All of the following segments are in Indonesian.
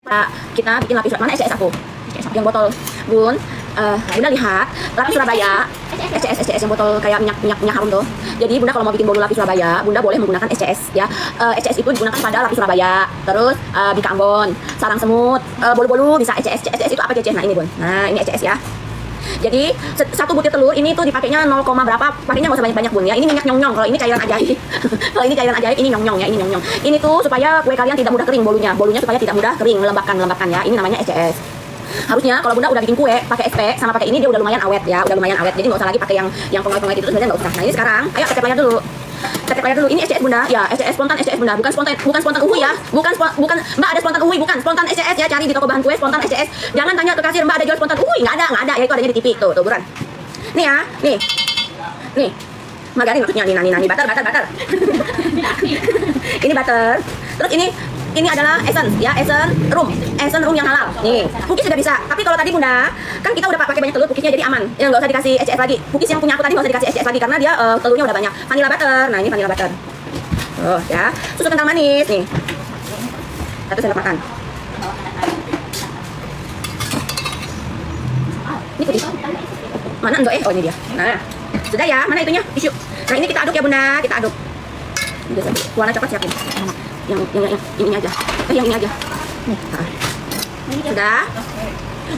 Kita bikin lapis mana SCS aku yang botol bun. Bunda lihat lapis Surabaya SCS yang botol kayak minyak harum tuh. Jadi bunda kalau mau bikin bolu lapis Surabaya, bunda boleh menggunakan SCS ya. SCS itu digunakan pada lapis Surabaya, terus bika Ambon, sarang semut, bolu-bolu bisa SCS. SCS itu apa SCS? Nah ini bun, nah ini SCS ya. Jadi satu butir telur ini tuh dipakainya 0, berapa, pakainya nggak usah banyak-banyak bun ya. Ini minyak nyong-nyong, kalau ini cairan ajaib. Kalau ini cairan ajaib, ini nyong-nyong ya, ini nyong-nyong. Ini tuh supaya kue kalian tidak mudah kering bolunya supaya tidak mudah kering, melembabkan ya. Ini namanya SCS. Harusnya kalau bunda udah bikin kue pakai SP sama pakai ini dia udah lumayan awet ya, udah lumayan awet. Jadi nggak usah lagi pakai yang pengawet itu sebenarnya nggak usah. Nah ini sekarang, ayo kita layar dulu. Kita layar dulu. Ini SCS bunda, ya SCS spontan SCS bunda, bukan spontan uhui ya, bukan mbak ada spontan uhui, bukan spontan SCS ya. Cari di toko bahan kue spontan SCS. Jangan tanya ke kasir mbak ada jual spontan uhui, nggak ada ya, itu adanya di TV tuh buruan. Nih ya, nih margarin maksudnya nih butter. Ini butter. Terus ini adalah essence ya, essence room yang halal. Nih, cookies sudah bisa. Tapi kalau tadi bunda, kan kita udah pakai banyak telur, cookiesnya jadi aman. Ya nggak usah dikasih SCS lagi. Cookies yang punya aku tadi nggak usah dikasih SCS lagi karena dia telurnya udah banyak. Vanilla butter. Nah ini vanilla butter. Oh ya, susu kental manis nih. 1 sendok makan. Ini putih. Mana enggak oh ini dia. Nah, sudah ya. Mana itunya? Tisu. Nah ini kita aduk ya bunda, kita aduk. Warna coklat siapin. Yang ini aja. Yang ini aja. Nih. Nah.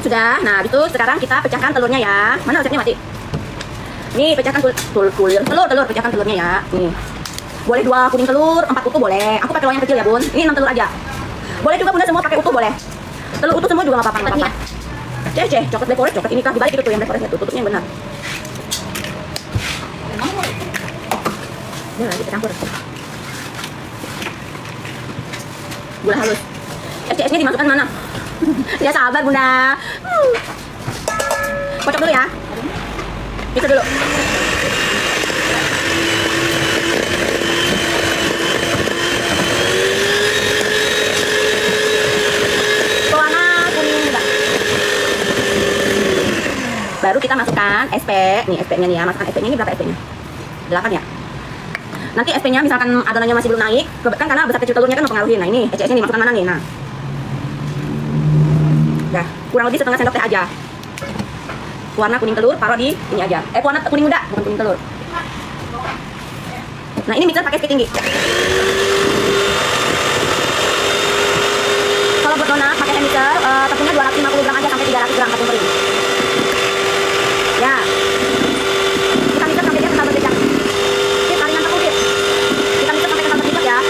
Sudah. Nah, itu sekarang kita pecahkan telurnya ya. Mana resepnya mati? Nih, pecahkan telur, pecahkan telurnya ya. Nih. Boleh 2 kuning telur, 4 utuh boleh. Aku pakai loyang kecil ya, Bun. Ini 6 telur aja. Boleh juga bunda semua pakai utuh boleh. Telur utuh semua juga enggak apa-apa. Coklat black forest, coklat ini kah dibalik itu tuh yang black forestnya tuh, tutupnya yang benar. Nah, kita campur. Gula halus. SCS-nya dimasukkan mana? Ya sabar bunda. Kocok dulu ya. Mixer dulu. Warna kuning juga. Baru kita masukkan SP. Nih SP-nya nih ya. Masukkan SP-nya ini berapa SP-nya? 8 ya. Nanti SP-nya misalkan adonannya masih belum naik, kan karena besar kecil telurnya kan mempengaruhi. Nah ini SCS-nya dimasukkan mana nih? Nah, udah kurang lebih setengah sendok teh aja. Warna kuning telur taruh di ini aja. Warna kuning muda, bukan kuning telur. Nah ini mixer pakai speed tinggi. Kalau buat donat pakai hand mixer, tepungnya 250 gram aja sampai 300 gram tepung kering. Ya, kita mixer sampai dia kental berjejak. Ya.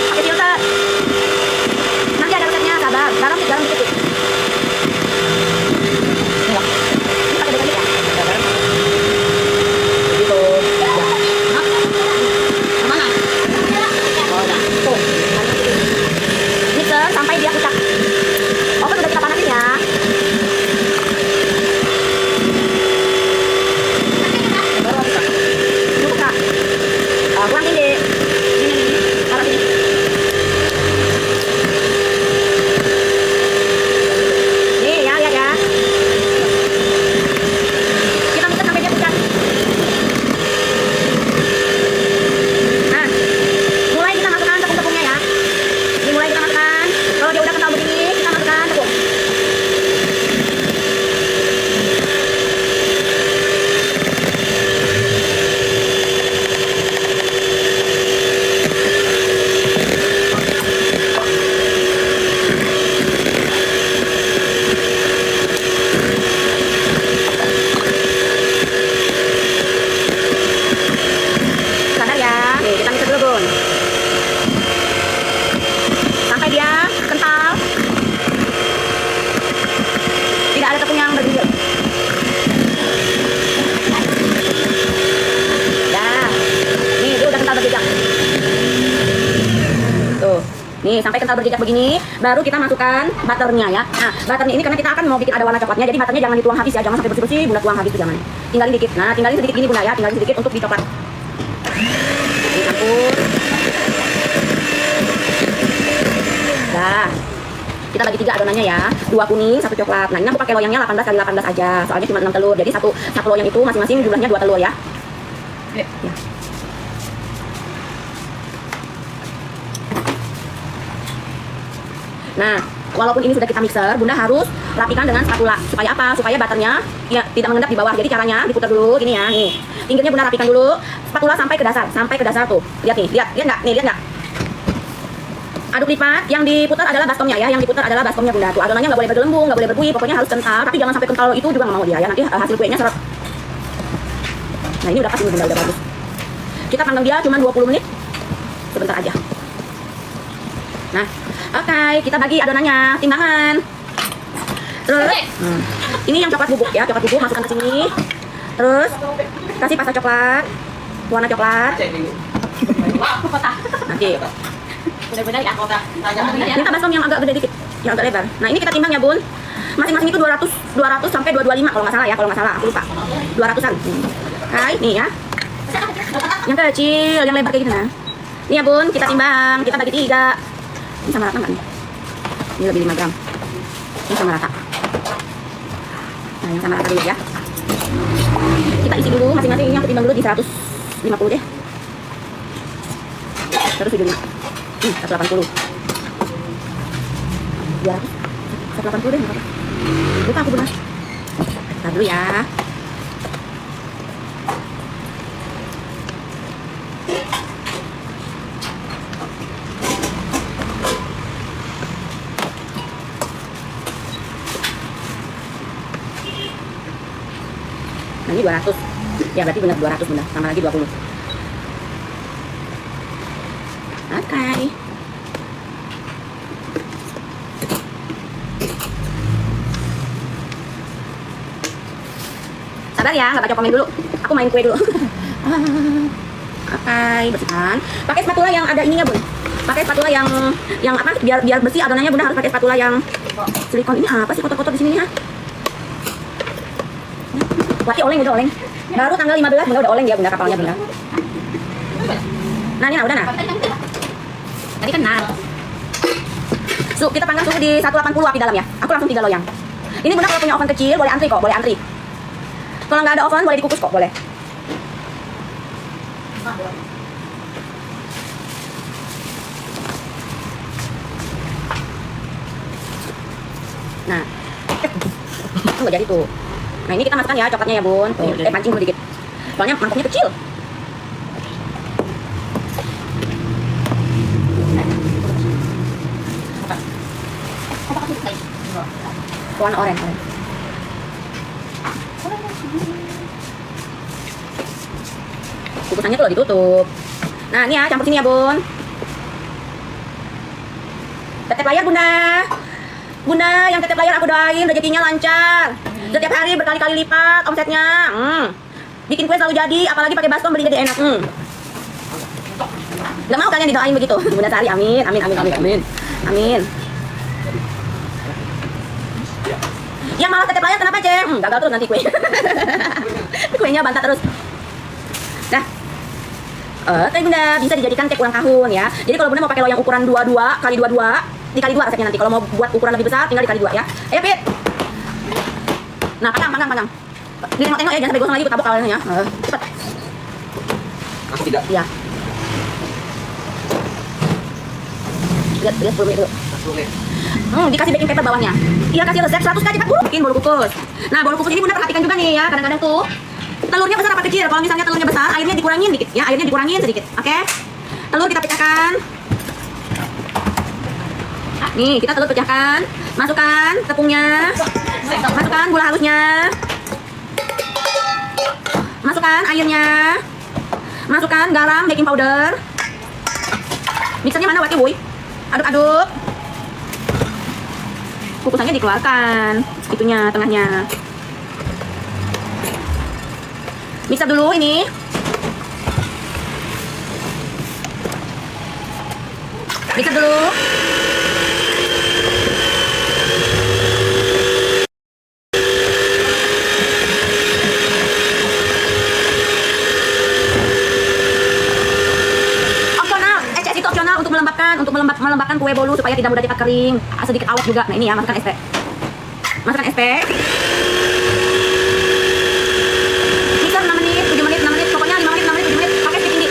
Pakai filter. Nanti ada resepnya, sabar. Garam sedikit. Ini pakai dikit ya. Begitu. Ya. Mana? Oh, udah. Tuh. Mixer sampai dia pucat. Oven udah kita panasin ya. Kurang tinggi. Ini taruh sini. Nih ya, lihat ya. Kita mixer sampai dia pucat. Nah, mulai kita masukkan tepung-tepungnya ya. Ini mulai kita masukkan. Kalau dia udah kental begini, kita masukkan tepung. Nih sampai kental berjejak begini, baru kita masukkan butternya ya. Nah butternya ini karena kita akan mau bikin ada warna coklatnya, jadi butternya jangan dituang habis ya, jangan sampai bersih-bersih, bunda tuang habis tuh jangan. Tinggalin dikit. Nah tinggalin sedikit gini bunda ya, tinggalin sedikit untuk dicoklat. Dicampur. Dah. Kita bagi 3 adonannya ya, 2 kuning, 1 coklat. Nah ini aku pakai loyangnya 18 kali 18 aja, soalnya cuma 6 telur, jadi satu loyang itu masing-masing jumlahnya 2 telur ya. Ya. Nah, walaupun ini sudah kita mixer, Bunda harus rapikan dengan spatula. Supaya apa? Supaya butternya ya tidak mengendap di bawah. Jadi caranya diputar dulu gini ya, nih. Pinggirnya Bunda rapikan dulu, spatula sampai ke dasar tuh. Lihat nih, lihat nggak? Nih, lihat nggak? Aduk lipat, yang diputar adalah baskomnya ya, yang diputar adalah baskomnya Bunda. Tuh adonannya nggak boleh bergelembung, nggak boleh berbuih, pokoknya harus kental. Tapi jangan sampai kental itu juga nggak mau dia ya. Nanti hasil kuenya seret. Nah ini udah pas, ini Bunda udah bagus. Kita panggang dia cuma 20 menit, sebentar aja. Nah, oke, kita bagi adonannya, timbangan. Terus, ini yang coklat bubuk ya, coklat bubuk masukkan ke sini. Terus kasih pasta coklat, warna coklat. Nanti. Benar-benar ya kota. Minta baskom yang agak gede dikit, yang agak lebar. Nah ini kita timbang ya Bun. Masing-masing itu 200 sampai 225 kalau nggak salah ya, kalau nggak salah aku lupa. 200-an. Hai, nih ya. Yang kecil, yang lebar kayak gitu nah. Ini ya Bun, kita timbang, kita bagi 3. Ini sama rata nggak nih? Ini lebih 5 gram. Ini sama rata. Nah yang sama rata dulu ya. Kita isi dulu masing-masing, yang ketimbang dulu di 150 deh. 175. 180. 200. 180 deh, nggak apa-apa. Lupa aku benar. Bentar dulu ya. Nah ini 200. Ya berarti benar 200 benar. Tambah lagi 20. Oke. Sabar ya, nggak baca komen dulu. Aku main kue dulu. Oke, bersihkan. Pakai spatula yang ada ininya Bun. Pakai spatula yang apa? Biar bersih adonannya Bunda harus pakai spatula yang silikon. Ini apa sih kotor-kotor di sini ya? Wati oleng udah oleng. Baru tanggal 15 Bunda udah oleng ya Bunda kapalnya Bunda. Nah ini nah udah nah. Tadi kan nah. Kita panggang suhu di 180 api dalam ya. Aku langsung 3 loyang. Ini Bunda kalau punya oven kecil boleh antri kok, boleh antri. Kalau nggak ada oven boleh dikukus kok, boleh. Nah, itu nggak jadi tuh. Nah ini kita masukkan ya coklatnya ya Bun. Tuh, pancing dulu dikit. Soalnya mangkoknya kecil. Warna oranye. Kukusannya tuh ditutup. Nah ini ya campur sini ya Bun. Tetep layar Bunda. Bunda yang tetep layar aku doain rezekinya lancar. Setiap hari berkali-kali lipat omsetnya. Bikin kue selalu jadi, apalagi pakai baskom beli jadi enak. Gak mau kalian didoain begitu. Bunda Sari, amin, amin, amin, amin, amin. Amin. Yang malah tetep layar kenapa Cem? Gagal terus nanti kue. Kuenya bantah terus. Nah, oke Bunda, bisa dijadikan cake ulang tahun ya. Jadi kalau Bunda mau pakai loyang ukuran 22 kali 22, dikali 2 resepnya nanti. Kalau mau buat ukuran lebih besar, tinggal dikali 2 ya. Ayo Pit. Nah, panggang. Ditengok-tengok ya, jangan sampai gosong lagi, tabok awalnya ya. Cepat. Masih tidak? Iya. Lihat 10 menit dulu. 10 menit. Dikasih baking paper bawahnya. Iya, kasih resep 100 kali cepat bikin bolu kukus. Nah, bolu kukus ini Bunda perhatikan juga nih ya, kadang-kadang tuh telurnya besar apa kecil. Kalau misalnya telurnya besar, airnya dikurangin dikit ya, airnya dikurangin sedikit. Oke? Telur kita pecahkan. Nih, kita telur pecahkan. Masukkan tepungnya. Masukkan gula halusnya. Masukkan airnya. Masukkan garam, baking powder. Mixernya mana Wati, Wuy? Aduk-aduk. Kukusannya dikeluarkan. Itunya, tengahnya. Mixer dulu ini. Mixer dulu. Untuk melembabkan kue bolu supaya tidak mudah cepat kering, sedikit awet juga. Nah ini ya, masukkan SP. Masukkan SP. Mixer 6 menit, 7 menit, 6 menit, pokoknya 5 menit, 6 menit, 7 menit, pakai speed tinggi.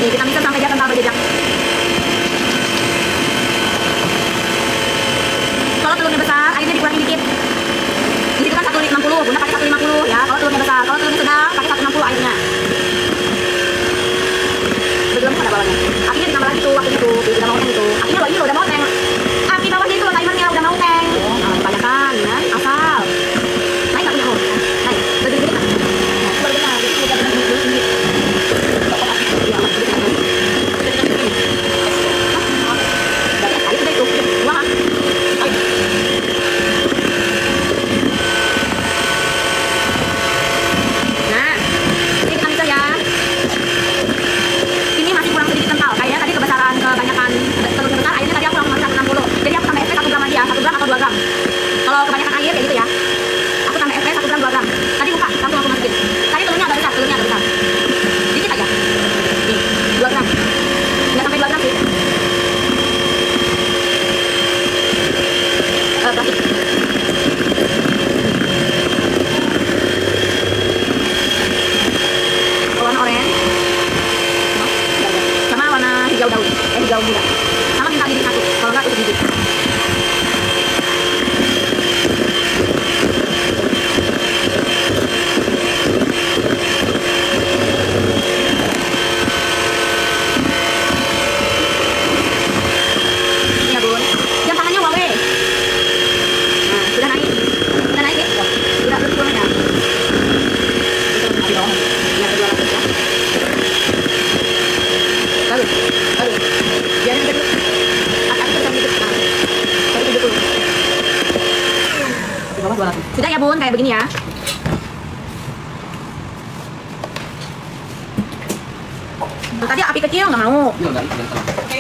Nih kita mixer sampai dia kental berjejak. Kalau telurnya besar, airnya dikurangin dikit. Di situ kan 150, Bunda pakai 150 ya. Kalau telurnya besar, kalau telurnya sedang pakai 160 airnya. Belum ada bawahnya. Apinya ditambah lagi tuh waktu itu, udah mau neng itu. Apinya loh ini loh udah mau neng. Api bawahnya itu loh timernya udah mau neng. Nah, kebanyakan ya, asal. Naik nggak punya mau? Naik, bergede-gede kan? Nah, baru benar, jadi udah benar-benar tinggi. Iya, bergede kan? Berarti es air udah itu, buang ah. Nah, ini kita mixer ya. Ini masih kurang sedikit kental, kayaknya tadi kebesaran kebanyakan telur besar, airnya tadi aku kurang 160. Jadi aku tambah SP 1 gram aja ya, 1 gram atau 2 gram. Kalau kebanyakan air kayak gitu ya, aku tambah SP 1 gram 2 gram. Tadi lupa, langsung aku masukin. Tadi telurnya agak besar, dikit aja. Nih, 2 gram. Nggak sampai 2 gram sih. Plastik. Warna oranye. Sama warna hijau daun, hijau muda. Sama minta bibit 1, kalau nggak tutup bibit. Ini ya bun, jam tangannya Huawei. Nah, sudah naik ya, sudah lebih kurang ya. Ini ada 200 ya. Baru, biarin dulu. Akan kita sedikit. Nah, 170. Di bawah 200. Sudah ya bun, kayak begini ya. Tadi api kecil nggak mau. Ini enggak terang. Oke,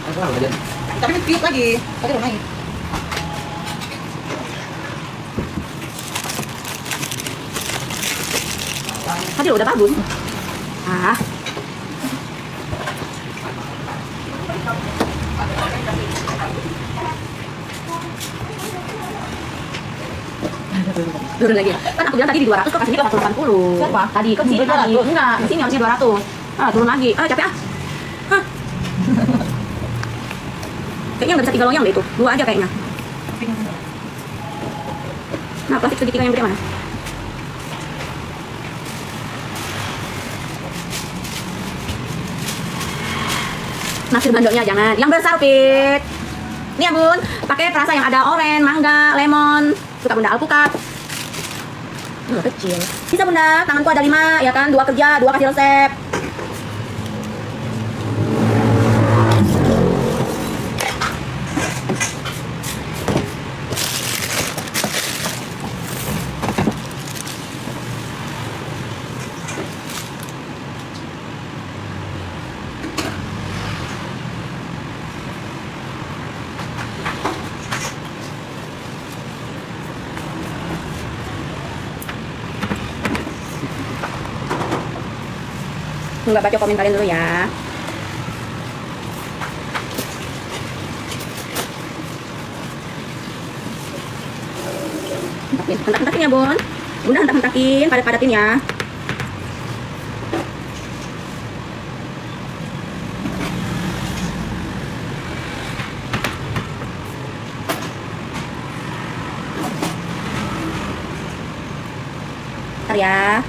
Langsung aja. tapi ini tiup lagi. Tadi udah naik. Tadi udah bagus. Ah, turun lagi. Kan aku bilang tadi di 200 kok kasihnya ke 180. Siapa? Tadi ke sini tadi. 200. Enggak, di sini harusnya 200. Ah, turun lagi. Ah, capek ah. Hah. Kayaknya nggak bisa 3 loyang deh itu. 2 aja kayaknya. Nah, plastik segitiga yang gede mana? Nasir bandoknya jangan. Yang besar, Pit. Ini ya, Bun. Pakai perasa yang ada oren, mangga, lemon. Suka Bunda alpukat. Kecil. Bisa Bunda, tanganku ada 5 ya kan, 2 kerja, 2 kasih resep. Nggak baca komen kalian dulu ya. Hentak-hentakin ya Bun. Bunda hentak-hentakin, padat-padatin ya. Bentar ya.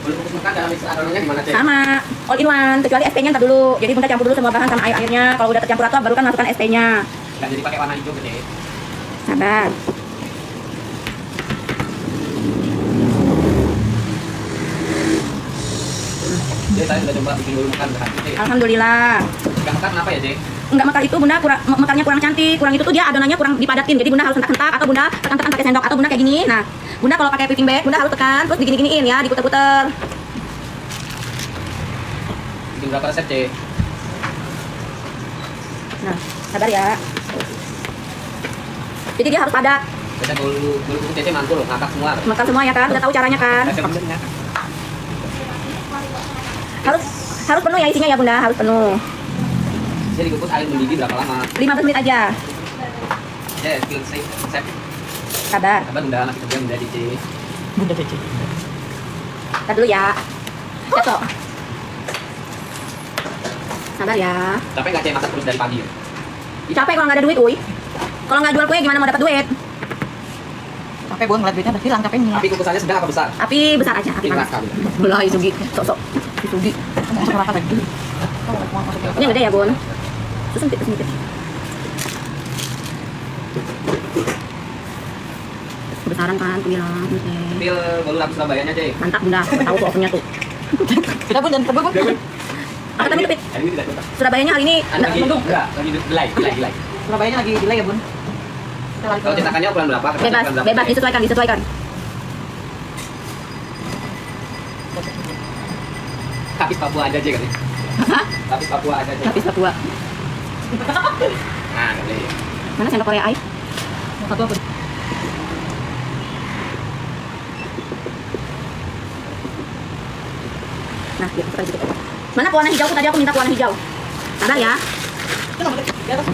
Untuk makan dalam mixer adonannya gimana, Cek? Sama, all in one, kecuali ST-nya ntar dulu. Jadi Bunda campur dulu semua bahan sama air-airnya. Kalau udah tercampur rata, baru kan masukkan ST-nya. Nggak jadi pakai warna hijau, Cek. Sabar. Jadi saya sudah coba bikin dulu makan berhati, Cek. Alhamdulillah. Nggak makan kenapa ya, Cek? Enggak mekar itu Bunda mekarnya kurang cantik, kurang itu tuh dia adonannya kurang dipadatin. Jadi Bunda harus hentak-hentak atau Bunda tekan-tekan pakai sendok atau Bunda kayak gini. Nah, Bunda kalau pakai whipping bag, Bunda harus tekan terus digini-giniin ya, diputer-puter. Bikin berapa resep, Cek? Nah, sabar ya. Jadi dia harus padat. Saya dulu Cece mantul, ngangkat semua. Mekar semua ya kan, udah tahu caranya kan. Resep maksudnya. Harus penuh ya isinya ya Bunda, harus penuh. Jadi dikukus air mendidih berapa lama? 15 menit aja. Ya, skill save. Sabar. Apa Bunda masih kerja Bunda Cici. Bunda Cici. Ntar dulu ya. Cocok. Sabar ya. Capek nggak Cek masak terus dari pagi ya? Capek kalau nggak ada duit, uy. Kalau nggak jual kue gimana mau dapat duit? Capek gue ngeliat duitnya udah hilang capeknya. Tapi kukusannya sedang apa besar? Api besar aja, api Api panas. neraka, Bunda. Belah Isugi, sok-sok. Isugi. Masuk neraka lagi. Ini yang gede ya, Bun. Terus sempit, sempit. Kebesaran kan, aku bilang. Oke. Pil bolu lapis Surabayanya Cek. Mantap, Bunda. Aku tahu kok punya tuh. Kita pun dan tebel pun. Apa tapi tapi Hari ini tidak tuntas. Surabayanya hari ini Anda lagi mendung. enggak, lagi delay. Surabayanya lagi delay ya bun. Kita lari Kalau ke- cetakannya ukuran berapa? Kertas Bebas, ukuran berapa, bebas Cek? disesuaikan, disesuaikan. Tapis Papua aja Cek katanya. Hah? Tapis Papua aja Cek. Lapis Papua. Nah, nggak boleh. Mana sendok Korea ai? Satu apa? Nah, ya, kita gitu. Mana pewarna hijau? Tadi aku minta pewarna hijau. Sabar ya. Itu nomor di atas.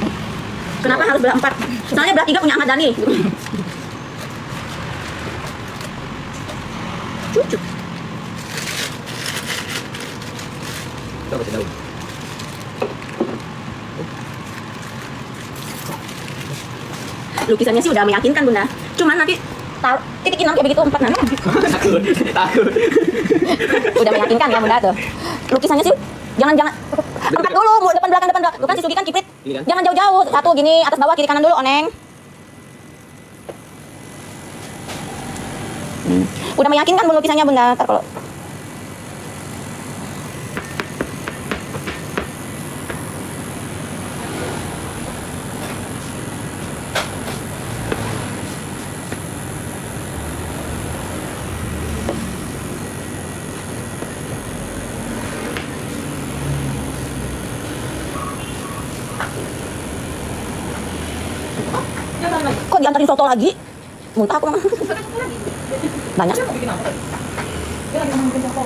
Kenapa harus belah 4? Soalnya belah 3 punya Ahmad Dhani. Cucu. Coba baca daun. Lukisannya sih udah meyakinkan, Bunda. Cuman nanti titikin kayak begitu 4 nah. Takut. Udah meyakinkan ya, Bunda tuh. Lukisannya sih jangan angkat dulu, depan belakang. Bukan si Sugi kan kiprit. Ini kan? Jangan jauh-jauh. Satu gini, atas bawah kiri kanan dulu, Oneng. Udah meyakinkan belum lukisannya, Bunda? Ntar kalau kok diantarin soto lagi? Muntah aku. Banyak. Dia bikin apa? Dia lagi ngomongin apa?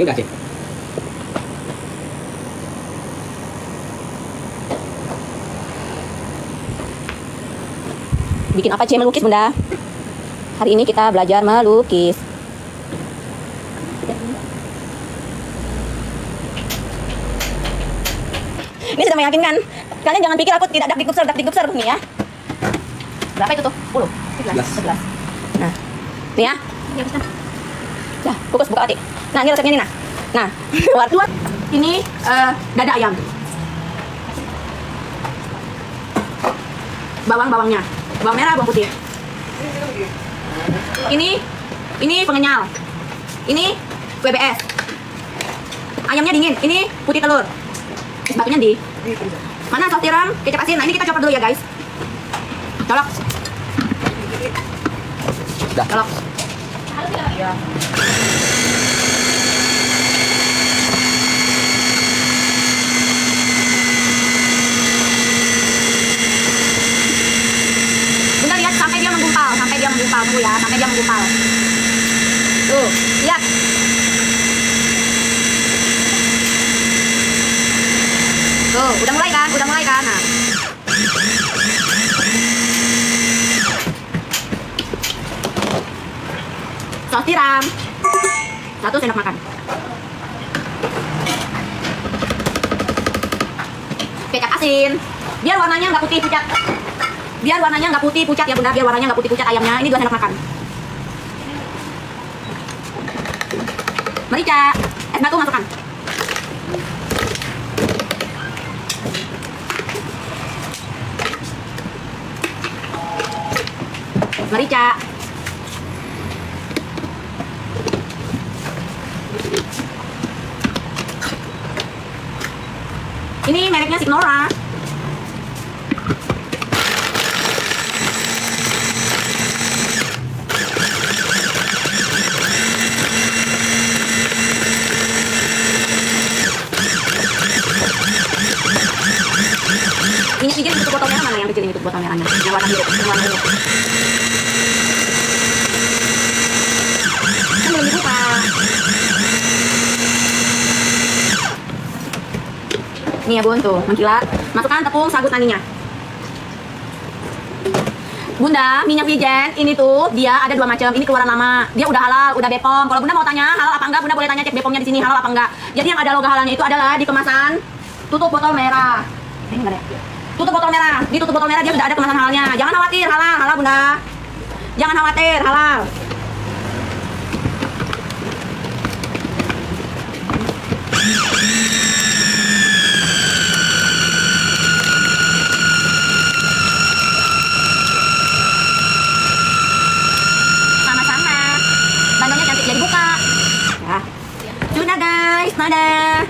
Ini enggak Cek. Bikin apa, C? Melukis, Bunda. Hari ini kita belajar melukis. Ini sudah meyakinkan. Kalian jangan pikir aku tidak dakdikdukser nih ya. Berapa itu tuh? 10? 11. Nah, nih ya. Ya, kukus buka hati. Nah, ini resepnya nih, nah. Dua. Ini dada ayam. Bawangnya. Bawang merah, bawang putih. Ini pengenyal. Ini WBS. Ayamnya dingin. Ini putih telur. Batunya di mana? Saus tiram, kecap asin. Nah, ini kita chopper dulu ya, guys. Colok. Dah. Colok. Ya. Bunda lihat sampai dia menggumpal. Tunggu ya, sampai dia menggumpal. Tuh, lihat. Tuh, udah mulai kan? Nah. Saus tiram. 1 sendok makan. Kecap asin. Biar warnanya nggak putih pucat. Ya, Bunda. Biar warnanya nggak putih pucat ayamnya. Ini 2 sendok makan. Merica. Es batu masukkan. Merica. Ini mereknya Signora. Ini juga tutup botol merah, mana yang kecil ini tutup botol merahnya? Yang warna biru, yang warna biru. Nih ya bun, tuh mengkilat. Masukkan tepung sagu taninya. Bunda, minyak wijen ini tuh dia ada 2 macam. Ini keluaran lama, dia udah halal, udah BPOM. Kalau Bunda mau tanya halal apa enggak, Bunda boleh tanya cek BPOM-nya di sini halal apa enggak. Jadi yang ada logo halalnya itu adalah di kemasan tutup botol merah. Ini enggak ada. Tutup botol merah, di tutup botol merah dia udah ada kemasan halalnya. Jangan khawatir, halal, halal Bunda. Jangan khawatir, halal. Sama-sama. Bandungnya cantik jadi buka. Ya. Sudah guys, dadah.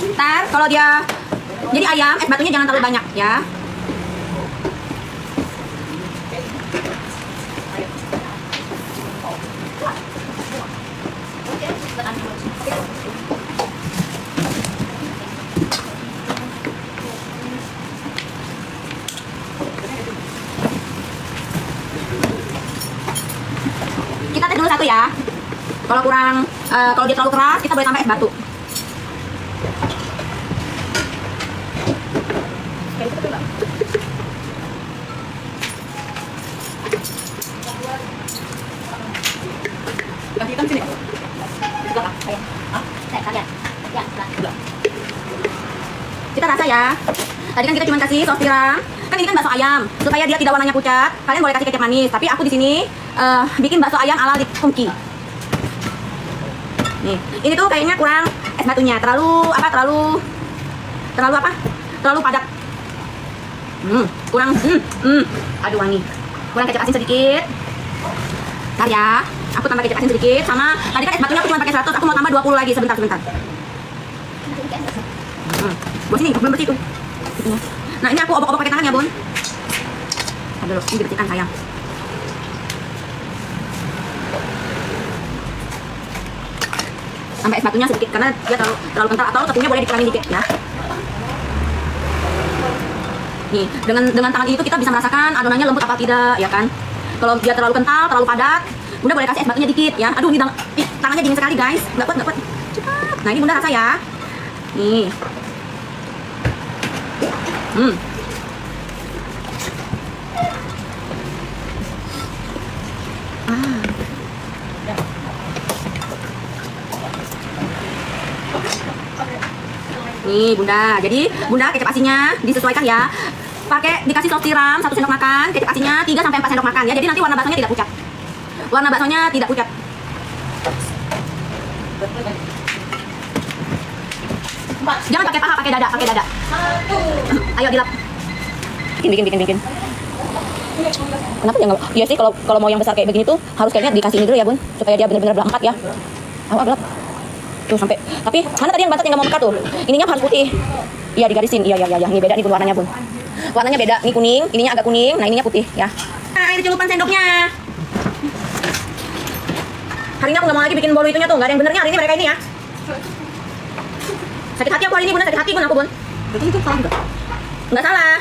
Ntar kalau dia jadi ayam, es batunya jangan terlalu banyak ya. Kita tes dulu satu ya. Kalau kurang, kalau dia terlalu keras, kita boleh tambah es batu. Kasih hitam sini. Kita rasa ya. Tadi kan kita cuma kasih saus tiram. Kan ini kan bakso ayam, supaya dia tidak warnanya pucat. Kalian boleh kasih kecap manis, tapi aku di sini bikin bakso ayam ala di Tungki. Nih, ini tuh kayaknya kurang es batunya. Terlalu apa? Terlalu padat. Kurang. Aduh wangi. Kurang kecap asin sedikit. Ntar ya, aku tambah kecap asin sedikit. Sama tadi kan es batunya aku cuma pakai 100, aku mau tambah 20 lagi sebentar. Buat sini, belum bersih tuh. Nah ini aku obok-obok pakai tangan ya bun. Aduh loh, ini dibersihkan sayang. Sampai es batunya sedikit karena dia terlalu kental, atau tepungnya boleh dikurangin dikit ya. Nih, dengan tangan itu kita bisa merasakan adonannya lembut apa tidak ya kan. Kalau dia terlalu kental, terlalu padat, Bunda boleh kasih es batunya dikit ya. Aduh, ini tangannya dingin sekali guys. Nggak kuat. Cepat. Nah ini Bunda rasa ya. Nih. Nih Bunda, jadi Bunda kecap asinnya disesuaikan ya. Dikasih saus tiram 1 sendok makan, kecap asinnya 3 sampai 4 sendok makan ya. Jadi nanti warna baksonya tidak pucat. Jangan pakai paha, pakai dada. Ayo dilap. Bikin. Kenapa ya nggak? Iya sih, kalau mau yang besar kayak begini tuh harus kayaknya dikasih ini dulu ya bun, supaya dia benar-benar belah 4 ya. Awak gelap. Tuh sampai. Tapi mana tadi yang bantet yang nggak mau mekat tuh? Ininya harus putih. Iya digarisin. Iya. Ini beda nih bun warnanya bun. Warnanya beda. Ini kuning, ininya agak kuning. Nah ininya putih ya. Nah ini celupan sendoknya. Hari ini aku nggak mau lagi bikin bolu itunya tuh. Nggak ada yang benernya hari ini mereka ini ya. Sakit hati aku hari ini bun, sakit hati bun aku bun. Berarti itu salah enggak? Nggak salah.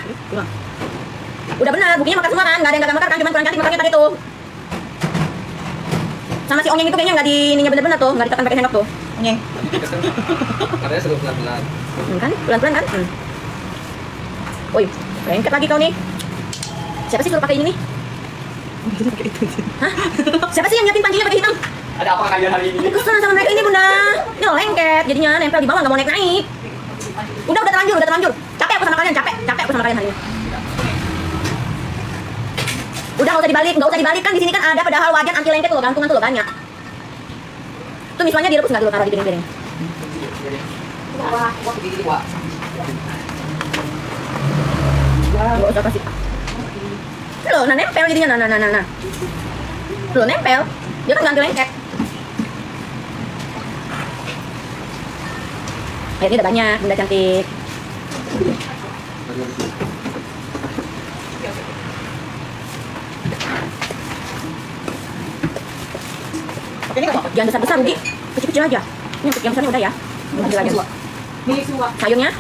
Udah benar, bukunya makan semua kan? Nggak ada yang nggak makan kan? Cuma kurang cantik makannya tadi tuh. Sama si onyeng itu kayaknya nggak di ininya bener-bener tuh, nggak ditekan pakai sendok tuh. Onyeng. Katanya suruh pelan-pelan. Kan? Pelan-pelan kan? Woi, lengket lagi kau nih. Siapa sih suruh pakai ini nih? Hah? Siapa sih yang nyiapin pancinya pakai hitam? Ada apa kalian hari ini? Kesel sama mereka ini bunda. Ini loh lengket, jadinya nempel di bawah nggak mau naik. Udah terlanjur. Capek aku sama kalian, capek aku sama kalian hari ini. Udah nggak usah dibalik kan di sini kan ada padahal wajan anti lengket loh, gantungan tuh loh banyak. Tuh misalnya direbus nggak dulu taruh di piring-piring. Wah, gini wah. Nggak usah kasih. Loh, nempel jadinya, nah. Loh nempel, dia kan ganti lengket. Airnya udah banyak, bunda cantik. Ini enggak apa? Jangan besar-besar rugi, kecil-kecil aja. Ini yang besarnya udah ya. Ambil aja. Milik semua. Sayurnya.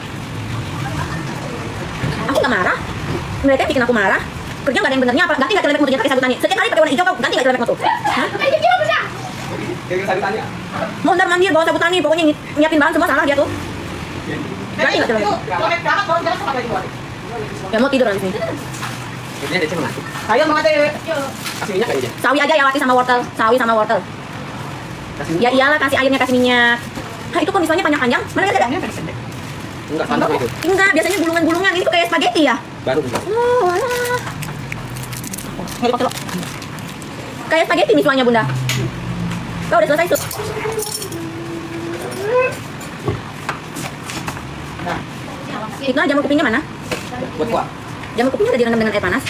Aku nggak marah. Mereka yang bikin aku marah. Kerja nggak ada yang benernya apa? Ganti nggak celemek mutunya pakai sagu tani. Setiap hari pakai warna hijau kau ganti nggak celemek mutu? Hah? Kayak sabutannya. Mondar mandir bawa sabutan nih, pokoknya nyiapin bahan semua salah dia tuh. Berarti nggak Itu komet banget kalau jalan sama baju. Ya mau tidur di sini. Jadi dia cuma ngasih. Saya mau ada Kasih minyak kayaknya. Sawi aja ya Wati sama wortel, sawi sama wortel. Kasih Ya minyak. iyalah kasih airnya kasih minyak. Hah itu kok misalnya panjang-panjang? Mana ada? Enggak sama itu. Enggak, biasanya bulungan-bulungan ini tuh kayak spaghetti ya. Baru. Oh, alah. Kayak spaghetti misalnya bunda. Kau udah selesai tuh. Itu jamur kupingnya mana? Buat kuah. Jamur kupingnya udah direndam dengan air panas.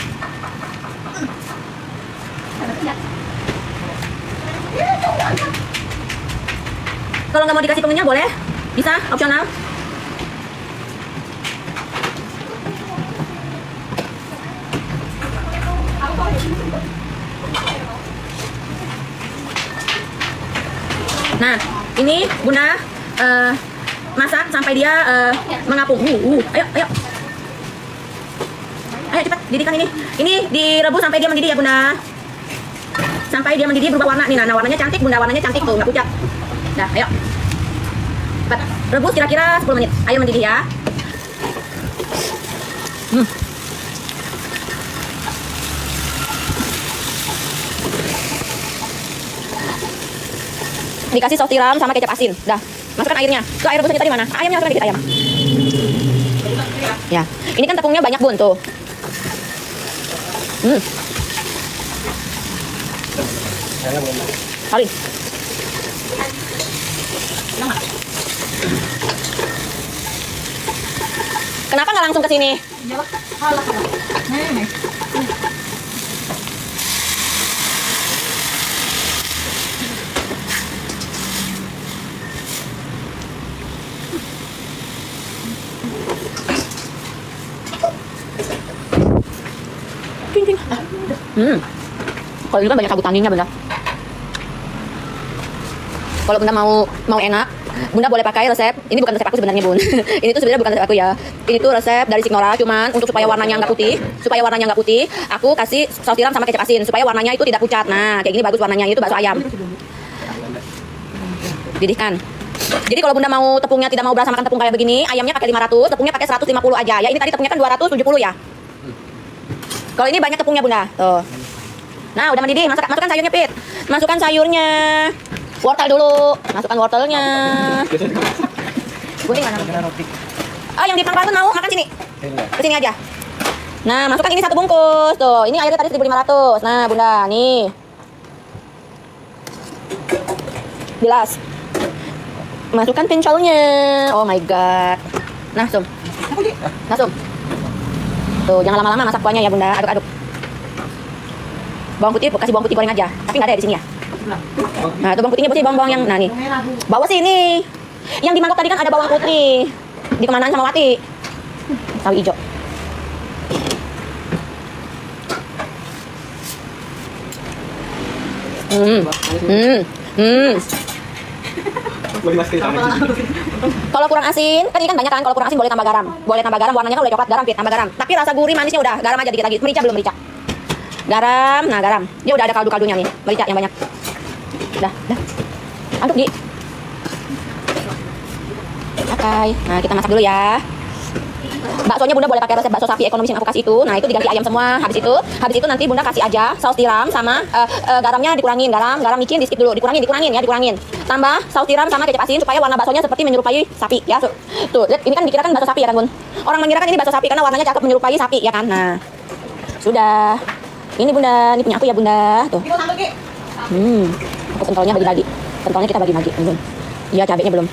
Kalau nggak mau dikasih pengunyah boleh, bisa opsional. Nah, ini bunda masak sampai dia mengapung. Ayo, ayo. Ayo cepat, didihkan ini. Ini direbus sampai dia mendidih ya bunda. Sampai dia mendidih berubah warna nih. Nah, warnanya cantik bunda, warnanya cantik tuh, nggak pucat. Dah, ayo. Cepat, rebus kira-kira 10 menit. Ayo mendidih ya. Dikasih saus tiram sama kecap asin. Dah, masukkan airnya. Tuh air rebusan kita di mana? Ayamnya masukkan dikit ayam. Ya, ini kan tepungnya banyak bun tuh. Kali. Kenapa nggak langsung ke sini? Kalau ini kan banyak sabut tanginnya bunda. Kalau bunda mau enak, bunda boleh pakai resep. Ini bukan resep aku sebenarnya bun. Ini tuh sebenarnya bukan resep aku ya. Ini tuh resep dari Signora. Cuman untuk supaya warnanya nggak putih, aku kasih saus tiram sama kecap asin supaya warnanya itu tidak pucat. Nah, kayak gini bagus warnanya. Itu bakso ayam. Didihkan. Jadi kalau bunda mau tepungnya tidak mau berasa makan tepung kayak begini, ayamnya pakai 500, tepungnya pakai 150 aja. Ya ini tadi tepungnya kan 270 ya. Kalau ini banyak tepungnya bunda. Tuh. Nah udah mendidih, masukkan sayurnya Pit. Masukkan sayurnya. Wortel dulu. Masukkan wortelnya. Kuning mana? Oh yang di pangkalan mau makan sini. Kesini aja. Nah masukkan ini 1 bungkus. Tuh ini airnya tadi 1500. Nah bunda nih. Bilas. Masukkan pencolnya. Oh my god. Nah Sum. Nah Sum. Tuh, jangan lama-lama masak kuahnya ya bunda, aduk-aduk. Bawang putih, kasih bawang putih goreng aja. Tapi nggak ada ya di sini ya. Nah, itu bawang putihnya bersih, bawang yang, nah nih. Bawa sini. Yang di mangkok tadi kan ada bawang putih. Dikemanaan sama Wati. Sawi hijau. Boleh masukin sama Kalau kurang asin, kan ini kan banyak kan. Kalau kurang asin boleh tambah garam. Boleh tambah garam, warnanya kan udah coklat garam, Pit, tambah garam. Tapi rasa gurih manisnya udah, garam aja dikit lagi. Merica belum merica. Garam, nah garam. Dia udah ada kaldu-kaldunya nih, merica yang banyak. Dah. Aduk, Di. Pakai. Nah, kita masak dulu ya. Baksonya bunda boleh pakai resep bakso sapi ekonomis yang aku kasih itu. Nah, itu diganti ayam semua. Habis itu nanti bunda kasih aja saus tiram sama garamnya dikurangin. Garam micin di skip dulu. Dikurangin. Tambah saus tiram sama kecap asin supaya warna baksonya seperti menyerupai sapi ya. Tuh, lihat ini kan dikirakan bakso sapi ya kan, Bun? Orang mengira kan ini bakso sapi karena warnanya cakep menyerupai sapi ya kan. Nah. Sudah. Ini bunda, ini punya aku ya bunda. Tuh. Aku pentolnya bagi-bagi. Pentolnya kita bagi-bagi. Belum. Iya, cabenya belum.